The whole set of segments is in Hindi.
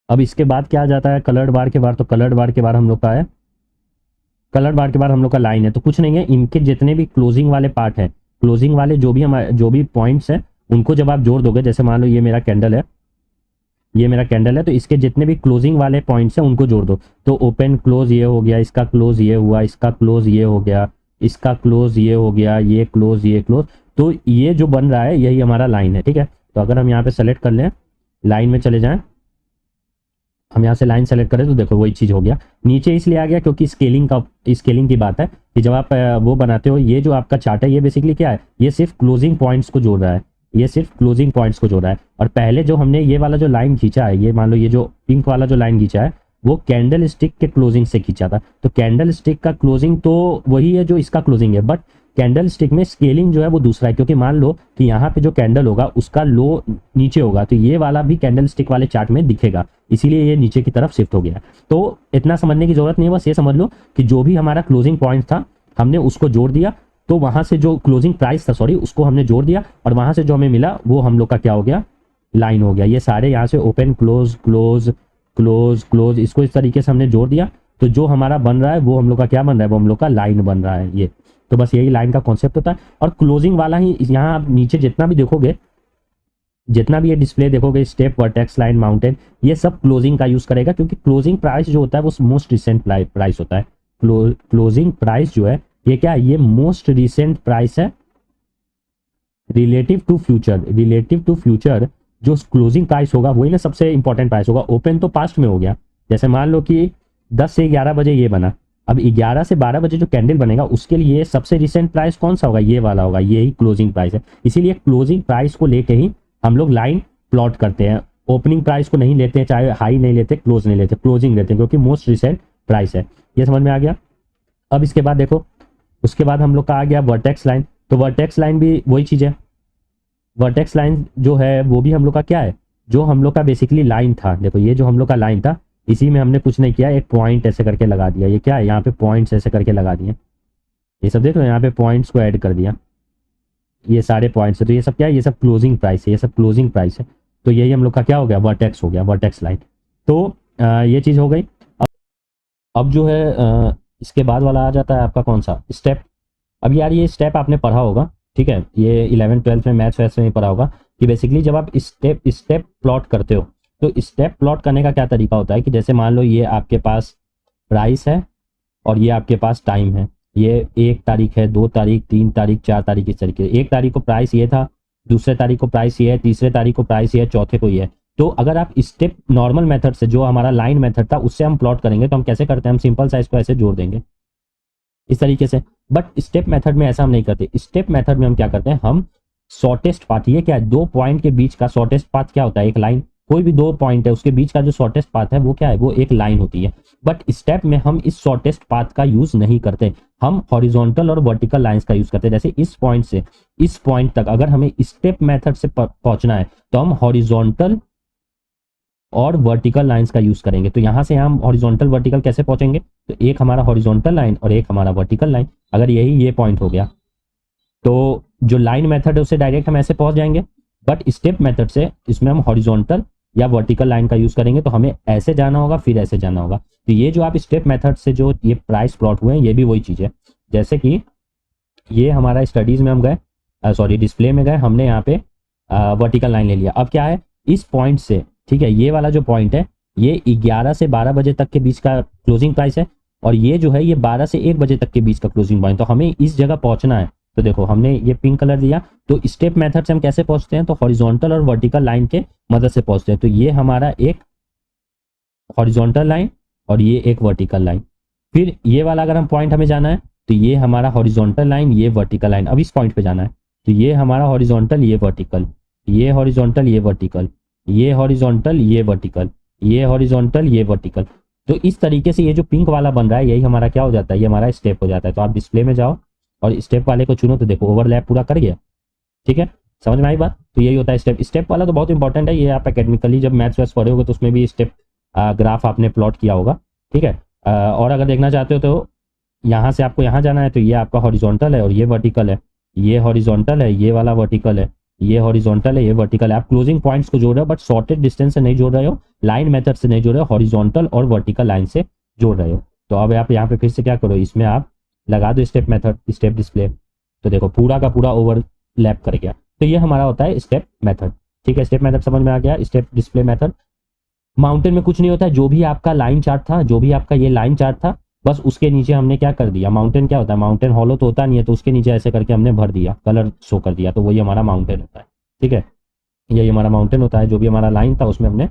अब इसके बाद क्या आ जाता है कलर्ड बार के बाद, तो कलर्ड बार के बाद हम लोग का है, कलर्ड बार के बाद हम लोग का लाइन है। तो कुछ नहीं है, इनके जितने भी क्लोजिंग वाले पार्ट है, क्लोजिंग वाले जो भी हमारे जो भी पॉइंट्स हैं उनको जब आप जोड़ दोगे, जैसे मान लो ये मेरा कैंडल है, ये मेरा कैंडल है, तो इसके जितने भी क्लोजिंग वाले पॉइंट्स हैं उनको जोड़ दो। तो ओपन क्लोज ये हो गया, इसका क्लोज ये हुआ, इसका क्लोज ये हो गया, इसका क्लोज ये हो गया, ये क्लोज ये क्लोज, तो ये जो बन रहा है यही हमारा लाइन है। ठीक है, तो अगर हम यहाँ पे सेलेक्ट कर लें, लाइन में चले जाएं, हम यहाँ से लाइन सेलेक्ट करें तो देखो वही चीज़ हो गया। नीचे इसलिए आ गया क्योंकि स्केलिंग की बात है कि जब आप वो बनाते हो, ये जो आपका चार्ट है ये बेसिकली क्या है, ये सिर्फ क्लोजिंग पॉइंट्स को जोड़ रहा है, ये सिर्फ क्लोजिंग पॉइंट्स को जोड़ रहा है। और पहले जो हमने ये वाला जो लाइन खींचा है, ये मान लो ये जो पिंक वाला जो लाइन खींचा है वो कैंडल स्टिक के क्लोजिंग से खींचा था। तो कैंडल स्टिक का क्लोजिंग तो वही है जो इसका क्लोजिंग है, बट कैंडल स्टिक में स्केलिंग जो है वो दूसरा है, क्योंकि मान लो कि यहाँ पे जो कैंडल होगा उसका लो नीचे होगा, तो ये वाला भी कैंडल स्टिक वाले चार्ट में दिखेगा, इसीलिए ये नीचे की तरफ शिफ्ट हो गया। तो इतना समझने की जरूरत नहीं है, बस ये समझ लो कि जो भी हमारा क्लोजिंग पॉइंट था हमने उसको जोड़ दिया, तो वहां से जो क्लोजिंग प्राइस था, सॉरी, उसको हमने जोड़ दिया, और वहां से जो हमें मिला वो हम लोग का क्या हो गया, लाइन हो गया। ये सारे यहाँ से open close close close close, इसको इस तरीके से हमने जोड़ दिया, तो जो हमारा बन रहा है वो हम लोग का क्या बन रहा है, वो हम लोग का लाइन बन रहा है। ये तो बस यही लाइन का कॉन्सेप्ट होता है। और क्लोजिंग वाला ही यहाँ आप नीचे जितना भी देखोगे, जितना भी ये डिस्प्ले देखोगे, स्टेप, वर्टेक्स, लाइन, माउंटेन, ये सब क्लोजिंग का यूज करेगा, क्योंकि क्लोजिंग प्राइस जो होता है वो मोस्ट रिसेंट प्राइस होता है। क्लोजिंग प्राइस जो है ये क्या है, ये मोस्ट रिसेंट प्राइस है relative to future. Relative to future जो क्लोजिंग प्राइस होगा वही ना सबसे इंपॉर्टेंट प्राइस होगा। ओपन तो पास्ट में हो गया, जैसे मान लो कि 10 से 11 बजे ये बना, अब 11 से 12 बजे जो कैंडल बनेगा उसके लिए सबसे रिसेंट प्राइस कौन सा होगा, ये वाला होगा, ये ही क्लोजिंग प्राइस है। इसीलिए क्लोजिंग प्राइस को लेके ही हम लोग लाइन प्लॉट करते हैं। ओपनिंग प्राइस को नहीं लेते हैं, चाहे हाई नहीं लेते, क्लोज नहीं लेते, क्लोजिंग लेते हैं, क्योंकि मोस्ट रिसेंट प्राइस है। ये समझ में आ गया। अब इसके बाद देखो, उसके बाद हम लोग का आ गया वर्टेक्स लाइन। तो वर्टेक्स लाइन भी वही चीज है। वर्टेक्स लाइन जो है वो भी हम लोग का क्या है, जो हम लोग का बेसिकली लाइन था। देखो ये जो हम लोग का लाइन था, इसी में हमने कुछ नहीं किया, एक पॉइंट ऐसे करके लगा दिया। ये क्या है, यहाँ पे पॉइंट्स ऐसे करके लगा दिए, ये सब देख लो, यहाँ पे पॉइंट्स को ऐड कर दिया, ये सारे पॉइंट्स है। तो ये सब क्या है, ये सब क्लोजिंग प्राइस है, ये सब क्लोजिंग प्राइस है। तो यही हम लोग का क्या हो गया, वर्टेक्स हो गया, वर्टेक्स लाइन। तो ये चीज हो गई। अब जो है इसके बाद वाला आ जाता है आपका कौन सा, स्टेप। अब यार ये स्टेप आपने पढ़ा होगा, ठीक है, ये 11th-12th में मैथ्स वैसे में पढ़ा होगा कि बेसिकली जब आप स्टेप प्लॉट करते हो, तो स्टेप प्लॉट करने का क्या तरीका होता है कि जैसे मान लो ये आपके पास प्राइस है और ये आपके पास टाइम है, ये 1 तारीख है, 2 तारीख, 3 तारीख, 4 तारीख, इस तरीके। 1 तारीख को प्राइस ये था, दूसरे तारीख को प्राइस ये है, तीसरे तारीख को प्राइस ये है, चौथे को ये है। तो अगर आप स्टेप नॉर्मल मेथड से, जो हमारा लाइन मेथड था, उससे हम प्लॉट करेंगे तो हम कैसे करते हैं, हम सिंपल साइज को ऐसे जोड़ देंगे इस तरीके से। बट स्टेप मेथड में ऐसा हम नहीं करते। स्टेप मेथड में हम क्या करते हैं, हम शॉर्टेस्ट पाथ, ये क्या है, 2 पॉइंट के बीच का शॉर्टेस्ट पाथ क्या होता है, एक लाइन। कोई भी 2 पॉइंट है उसके बीच का जो शॉर्टेस्ट पाथ है वो क्या है, वो एक लाइन होती है। बट स्टेप में हम इस शॉर्टेस्ट पाथ का यूज नहीं करते, हम हॉरिजॉन्टल और वर्टिकल लाइंस का यूज करते हैं। जैसे इस पॉइंट से इस पॉइंट तक अगर हमें स्टेप मेथड से पहुंचना है तो हम हॉरिजॉन्टल और वर्टिकल लाइंस का यूज करेंगे। तो यहां से हम हॉरिजॉन्टल वर्टिकल कैसे पहुंचेंगे, तो एक हमारा हॉरिजॉन्टल लाइन और एक हमारा वर्टिकल लाइन, अगर यही ये पॉइंट हो गया तो जो लाइन मेथड है उससे डायरेक्ट हम ऐसे पहुंच जाएंगे। बट स्टेप मेथड से इसमें हम हॉरिजॉन्टल या वर्टिकल लाइन का यूज करेंगे, तो हमें ऐसे जाना होगा फिर ऐसे जाना होगा। तो ये जो आप स्टेप मेथड से जो ये प्राइस प्लॉट हुए हैं ये भी वही चीज है। जैसे कि ये हमारा स्टडीज में हम गए, सॉरी डिस्प्ले में गए, हमने यहाँ पे वर्टिकल लाइन ले लिया। अब क्या है, इस पॉइंट से, ठीक है, ये वाला जो पॉइंट है ये 11 से 12 बजे तक के बीच का क्लोजिंग प्राइस है, और ये जो है ये 12 से 1 बजे तक के बीच का क्लोजिंग पॉइंट। तो हमें इस जगह पहुंचना है। तो देखो हमने ये पिंक कलर दिया, तो स्टेप मेथड से हम कैसे पहुंचते हैं, तो हॉरिजॉन्टल और वर्टिकल लाइन के मदद से पहुंचते हैं। तो ये हमारा एक हॉरिजॉन्टल लाइन और ये एक वर्टिकल लाइन। फिर ये वाला अगर हम पॉइंट हमें जाना है तो ये हमारा हॉरिजॉन्टल लाइन, ये वर्टिकल लाइन। अब इस पॉइंट पे जाना है तो ये हमारा हॉरिजॉन्टल, ये वर्टिकल, ये हॉरिजॉन्टल, ये वर्टिकल, ये हॉरिजॉन्टल, ये वर्टिकल, ये हॉरिजॉन्टल, ये वर्टिकल। तो इस तरीके से ये जो पिंक वाला बन रहा है यही हमारा क्या हो जाता है, ये हमारा स्टेप हो जाता है। तो आप डिस्प्ले में जाओ और स्टेप वाले को चुनो, तो देखो ओवरलैप पूरा कर गया, ठीक है, समझ में आई बात। तो यही होता है स्टेप। स्टेप वाला तो बहुत इंपॉर्टेंट है, ये आप एकेडमिकली जब मैथ्स वैथ्स पढ़े होगे तो उसमें भी स्टेप ग्राफ आपने प्लॉट किया होगा, ठीक है। और अगर देखना चाहते हो तो यहाँ से आपको यहाँ जाना है, तो ये आपका हॉरिजॉन्टल है और ये वर्टिकल है, ये हॉरिजॉन्टल है, ये वाला वर्टिकल है, ये हॉरिजॉन्टल है, ये वर्टिकल है। आप क्लोजिंग पॉइंट्स को जोड़ रहे हो बट शॉर्टेड डिस्टेंस से नहीं जोड़ रहे हो, लाइन मेथड से नहीं जोड़ रहे हो, हॉरिजॉन्टल और वर्टिकल लाइन से जोड़ रहे हो। तो अब आप यहाँ पे फिर से क्या करो, इसमें आप लगा दो स्टेप मेथड, स्टेप डिस्प्ले। तो देखो पूरा का पूरा ओवरलैप कर गया। तो ये हमारा होता है स्टेप मेथड। ठीक है, स्टेप मेथड समझ में आ गया। स्टेप डिस्प्ले मेथड माउंटेन में कुछ नहीं होता है, जो भी आपका लाइन चार्ट था, जो भी आपका ये लाइन चार्ट था, बस उसके नीचे हमने क्या कर दिया, माउंटेन क्या होता है, माउंटेन हॉलो तो होता नहीं है, तो उसके नीचे ऐसे करके हमने भर दिया, कलर शो कर दिया, तो वही हमारा माउंटेन होता है। ठीक है, यही हमारा माउंटेन होता है। जो भी हमारा लाइन था उसमें हमने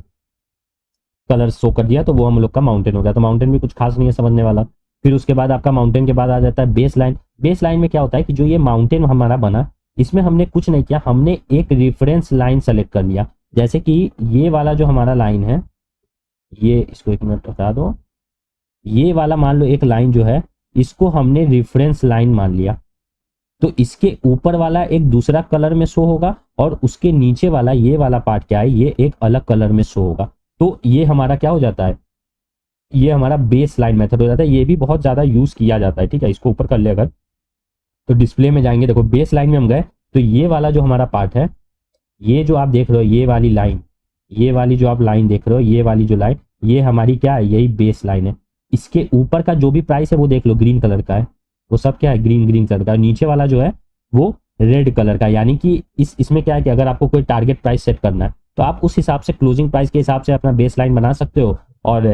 कलर शो कर दिया, तो वो हम लोग का माउंटेन हो गया। तो माउंटेन भी कुछ खास नहीं है समझने वाला। फिर उसके बाद आपका माउंटेन के बाद आ जाता है बेस लाइन। बेस लाइन में क्या होता है कि जो ये माउंटेन हमारा बना, इसमें हमने कुछ नहीं किया, हमने एक रेफरेंस लाइन सेलेक्ट कर लिया। जैसे कि ये वाला जो हमारा लाइन है, ये इसको एक मिनट हटा दो, ये वाला मान लो एक लाइन जो है, इसको हमने रेफरेंस लाइन मान लिया। तो इसके ऊपर वाला एक दूसरा कलर में शो होगा और उसके नीचे वाला ये वाला पार्ट क्या है, ये एक अलग कलर में शो होगा। तो ये हमारा क्या हो जाता है, ये हमारा बेस लाइन मेथड हो जाता है। ये भी बहुत ज्यादा यूज किया जाता है। ठीक है, इसको ऊपर कर ले अगर, तो डिस्प्ले में जाएंगे, देखो बेस लाइन में हम गए, तो ये वाला जो हमारा पार्ट है, ये जो आप देख रहे हो, ये वाली लाइन, ये वाली जो आप लाइन देख रहे हो, ये वाली जो लाइन, ये हमारी क्या है, यही बेस लाइन है। इसके ऊपर का जो भी प्राइस है वो देख लो ग्रीन कलर का है, वो सब क्या है, ग्रीन ग्रीन कलर का। नीचे वाला जो है वो रेड कलर का, यानी कि इसमें क्या है कि अगर आपको कोई टारगेट प्राइस सेट करना है तो आप उस हिसाब से क्लोजिंग प्राइस के हिसाब से अपना बेस लाइन बना सकते हो और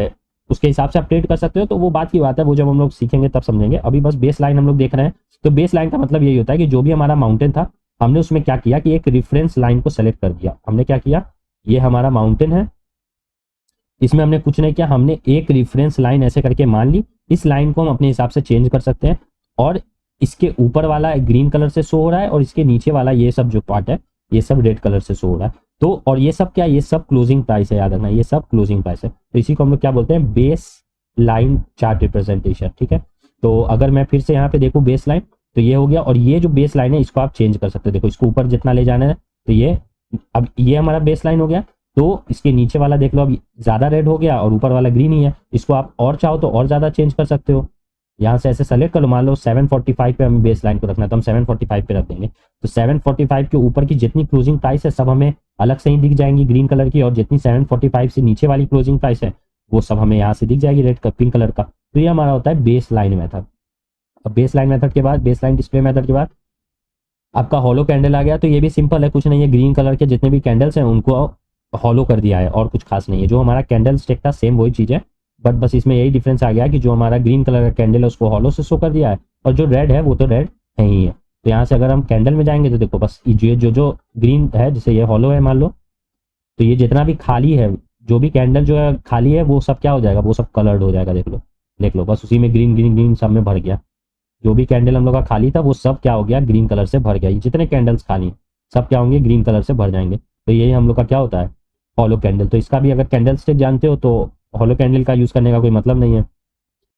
उसके हिसाब से आप ट्रेड कर सकते हो। तो वो बात की बात है, वो जब हम लोग सीखेंगे तब समझेंगे। अभी बस बेस लाइन हम लोग देख रहे हैं। तो बेस लाइन का मतलब यही होता है कि जो भी हमारा माउंटेन था, हमने उसमें क्या किया कि एक रेफरेंस लाइन को सेलेक्ट कर दिया। हमने क्या किया, ये हमारा माउंटेन है, इसमें हमने कुछ नहीं किया, हमने एक रेफरेंस लाइन ऐसे करके मान ली। इस लाइन को हम अपने हिसाब से चेंज कर सकते हैं और इसके ऊपर वाला ग्रीन कलर से शो हो रहा है और इसके नीचे वाला ये सब जो पार्ट है ये सब रेड कलर से शो हो रहा है। तो और ये सब क्या, ये सब क्लोजिंग प्राइस है, याद रखना ये सब क्लोजिंग प्राइस है। तो इसी को हम लोग क्या बोलते हैं, बेस लाइन चार्ट रिप्रेजेंटेशन। ठीक है, तो अगर मैं फिर से यहाँ पे देखूँ बेस लाइन, तो ये हो गया। और ये जो बेस लाइन है इसको आप चेंज कर सकते हो। देखो इसको ऊपर जितना ले जाना है, तो ये अब ये हमारा बेस लाइन हो गया। तो इसके नीचे वाला देख लो, अब ज्यादा रेड हो गया और ऊपर वाला ग्रीन ही है। इसको आप और चाहो तो और ज्यादा चेंज कर सकते हो। यहाँ से ऐसे सेलेक्ट कर लो, मान लो 745 पे हमें बेस लाइन को रखना है तो हम 745 पे रख देंगे। तो 745 के ऊपर की जितनी क्लोजिंग प्राइस है सब हमें अलग से ही दिख जाएंगी ग्रीन कलर की, और जितनी 745 से नीचे वाली क्लोजिंग प्राइस है वो सब हमें यहाँ से दिख जाएगी रेड का, पिंक कलर का। तो ये हमारा होता है बेस लाइन मेथड। अब बेस लाइन मेथड के बाद, बेस लाइन डिस्प्ले मेथड के बाद आपका हॉलो कैंडल आ गया। तो ये भी सिंपल है, कुछ नहीं है, ग्रीन कलर के जितने भी कैंडल्स हैं उनको हॉलो कर दिया है और कुछ खास नहीं है। जो हमारा कैंडल स्टिक था सेम वही चीज है, बट बस इसमें यही डिफरेंस आ गया कि जो हमारा ग्रीन कलर का कैंडल है उसको हॉलो से शो कर दिया है और जो रेड है वो तो रेड है ही है। तो यहाँ से अगर हम कैंडल में जाएंगे तो देखो बस ये जो ग्रीन है, जैसे ये हॉलो है मान लो, तो ये जितना भी खाली है, जो भी कैंडल जो है खाली है वो सब क्या हो जाएगा, वो सब कलर्ड हो जाएगा। देख लो बस उसी में ग्रीन ग्रीन ग्रीन सब में भर गया। जो भी कैंडल हम लोग का खाली था वो सब क्या हो गया, ग्रीन कलर से भर गया। ये जितने कैंडल्स खाली सब क्या होंगे, ग्रीन कलर से भर जाएंगे। तो यही हम लोग का क्या होता है, हॉलो कैंडल। तो इसका भी अगर कैंडल स्टिक जानते हो तो हॉलो कैंडल का यूज करने का कोई मतलब नहीं है।